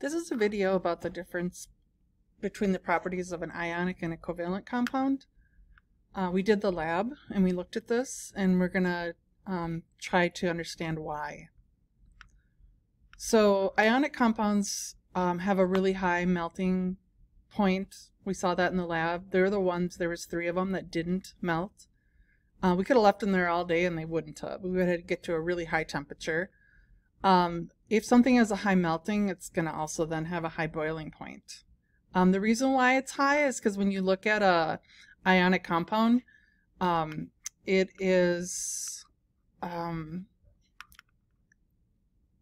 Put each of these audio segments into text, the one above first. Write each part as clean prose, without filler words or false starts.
This is a video about the difference between the properties of an ionic and a covalent compound. We did the lab and we looked at this, and we're going to try to understand why. So ionic compounds have a really high melting point. We saw that in the lab. They're the ones, there was 3 of them that didn't melt. We could have left them there all day and they wouldn't have. We would have to get to a really high temperature. If something has a high melting, it's going to also then have a high boiling point. The reason why it's high is because when you look at a ionic compound, it is,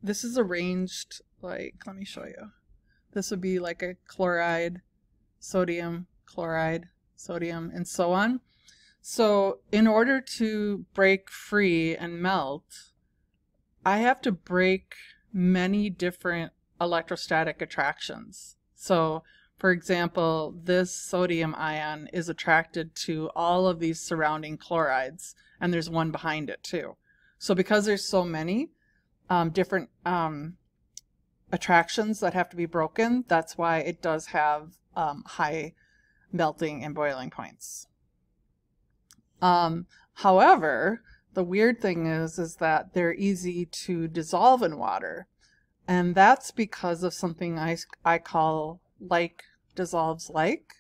this is arranged like, let me show you. This would be like a chloride, sodium, chloride, sodium, and so on. So in order to break free and melt, I have to break many different electrostatic attractions. So for example, this sodium ion is attracted to all of these surrounding chlorides, and there's one behind it too. So because there's so many different attractions that have to be broken, that's why it does have high melting and boiling points. However, the weird thing is that they're easy to dissolve in water, and that's because of something I call like dissolves like.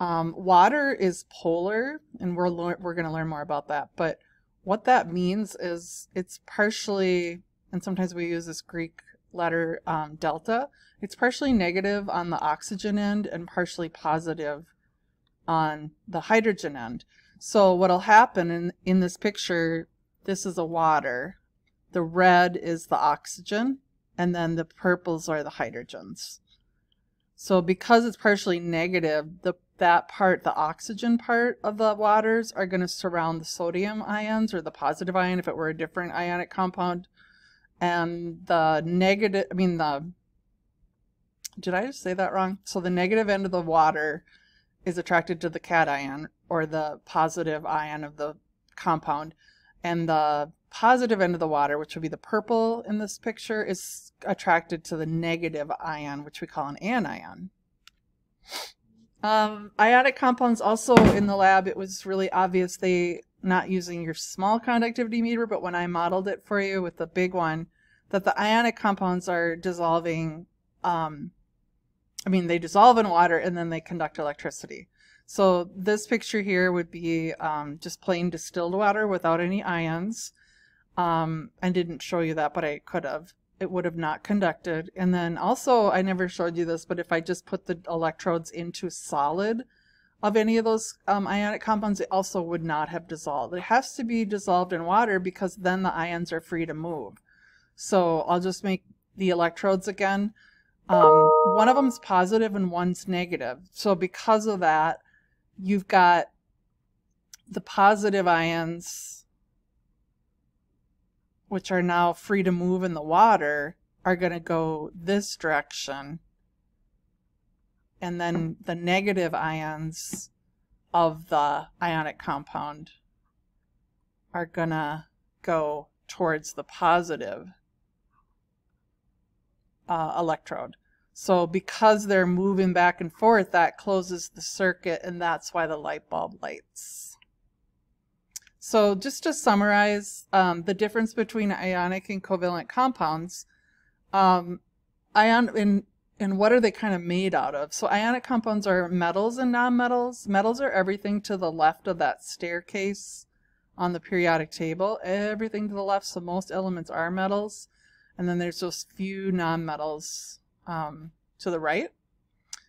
Water is polar, and we're going to learn more about that, but what that means is it's partially, and sometimes we use this Greek letter delta, it's partially negative on the oxygen end and partially positive on the hydrogen end. So what'll happen in this picture, this is a water, the red is the oxygen, and then the purples are the hydrogens. So because it's partially negative, that part, the oxygen part of the waters, are going to surround the sodium ions, or the positive ion if it were a different ionic compound. And the negative, did I just say that wrong? So the negative end of the water is attracted to the cation, or the positive ion of the compound, and the positive end of the water, which would be the purple in this picture, is attracted to the negative ion, which we call an anion. Ionic compounds also in the lab, it was really obvious, not using your small conductivity meter, but when I modeled it for you with the big one, that the ionic compounds are dissolving, they dissolve in water and then they conduct electricity. So this picture here would be just plain distilled water without any ions. I didn't show you that, but I could have. It would have not conducted. And then also, I never showed you this, but if I just put the electrodes into solid of any of those ionic compounds, it also would not have dissolved. It has to be dissolved in water because then the ions are free to move. So I'll just make the electrodes again. One of them's positive and one's negative. So because of that, you've got the positive ions, which are now free to move in the water, are going to go this direction. And then the negative ions of the ionic compound are going to go towards the positive electrode. So because they're moving back and forth, that closes the circuit, and that's why the light bulb lights. So just to summarize the difference between ionic and covalent compounds, and what are they kind of made out of? So ionic compounds are metals and nonmetals. Metals are everything to the left of that staircase on the periodic table. Everything to the left, so most elements are metals. And then there's those few nonmetals to the right.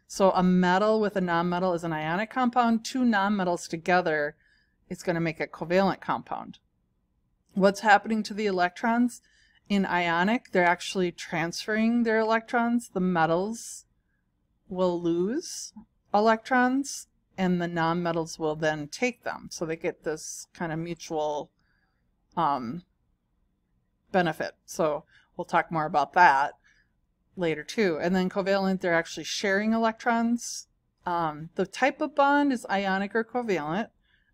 So a metal with a nonmetal is an ionic compound. 2 nonmetals together, it's going to make a covalent compound. What's happening to the electrons? In ionic, they're actually transferring their electrons. The metals will lose electrons, and the nonmetals will then take them. So they get this kind of mutual benefit. So we'll talk more about that later too. And then covalent, they're actually sharing electrons. The type of bond is ionic or covalent.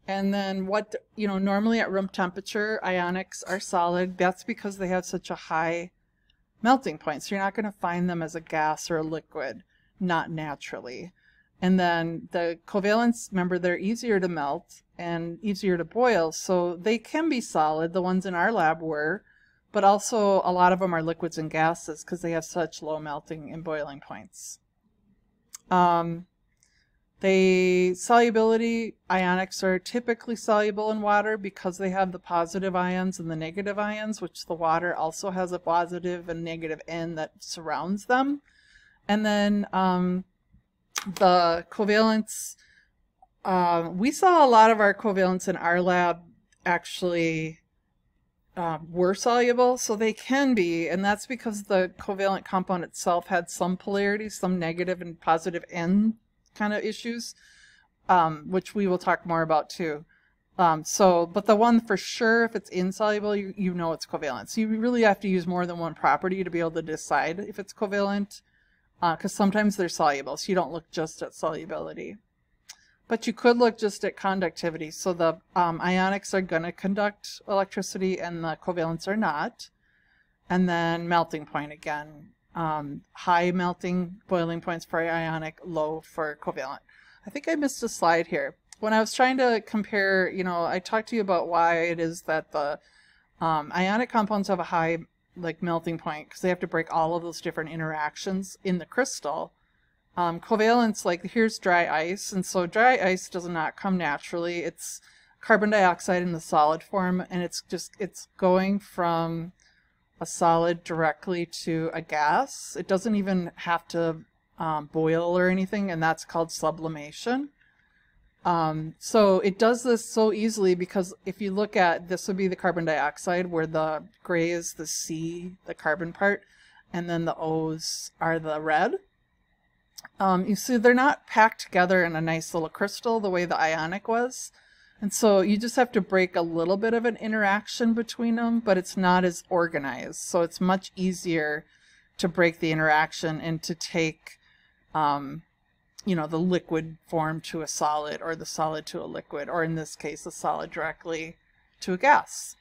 And then normally at room temperature, ionics are solid. That's because they have such a high melting point. So you're not going to find them as a gas or a liquid, not naturally. And then the covalents, remember, they're easier to melt and easier to boil. So they can be solid. The ones in our lab were, but also a lot of them are liquids and gases because they have such low melting and boiling points. Solubility, ionics are typically soluble in water because they have the positive ions and the negative ions, which the water also has a positive and negative end that surrounds them. And then the covalents, we saw a lot of our covalents in our lab actually were soluble, so they can be, and that's because the covalent compound itself had some polarity, some negative and positive end kind of issues, which we will talk more about too. But the one for sure, if it's insoluble, you know it's covalent. So you really have to use more than one property to be able to decide if it's covalent, because sometimes they're soluble, so you don't look just at solubility. But you could look just at conductivity. So the ionics are going to conduct electricity and the covalents are not. And then melting point again. High melting boiling points for ionic, low for covalent. I think I missed a slide here. When I was trying to compare, I talked to you about why it is that the ionic compounds have a high melting point because they have to break all of those different interactions in the crystal. Covalents, here's dry ice, and so dry ice does not come naturally. It's carbon dioxide in the solid form, and it's going from a solid directly to a gas. It doesn't even have to boil or anything, and that's called sublimation. So it does this so easily because if you look at, this would be the carbon dioxide, where the gray is the C, the carbon part, and then the O's are the red. You see they're not packed together in a nice little crystal the way the ionic was. And so you just have to break a little bit of an interaction between them, but it's not as organized. So it's much easier to break the interaction and to take, the liquid form to a solid, or the solid to a liquid, or in this case, a solid directly to a gas.